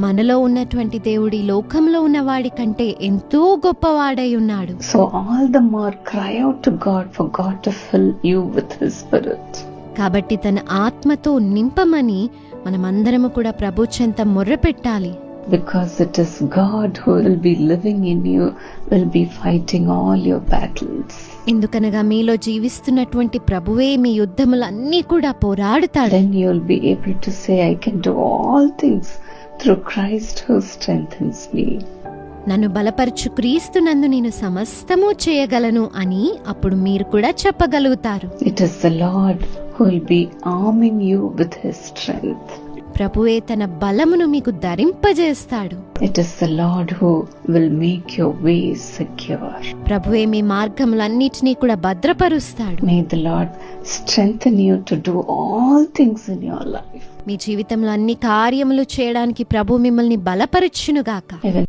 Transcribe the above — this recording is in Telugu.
మనలో ఉన్నటువంటి దేవుడి లోకంలో ఉన్నవాడి కంటే ఎంతో గొప్పవాడై ఉన్నాడు. So all the more cry out to God for God to fill you with His Spirit. కాబట్టి తన ఆత్మతో నింపమని మనమందరము కూడా ప్రభు చెంత మొర్రపెట్టాలి. Because it is God who will be living in you, will be fighting all your battles. ఎందుకనగా మీలో జీవిస్తున్నటువంటి ప్రభువే మీ యుద్ధములన్నీ కూడా పోరాడుతాడు. Then you will be able to say, I can do all things through Christ who strengthens me. నన్ను బలపరచు క్రీస్తునందు నేను సమస్తము చేయగలను అని అప్పుడు మీరు కూడా చెప్పగలుగుతారు. It is the Lord who will be arming you with His strength. ప్రభువే తన బలమును మీకు ధరింపజేస్తాడు. It is the Lord who will make your ways secure. ప్రభువే మీ మార్గములన్నిటినీ కూడా భద్రపరుస్తాడు. May the Lord strengthen you to do all things in your life. మీ జీవితంలో అన్ని కార్యములు చేయడానికి ప్రభు మిమ్మల్ని బలపరచునుగాక. Even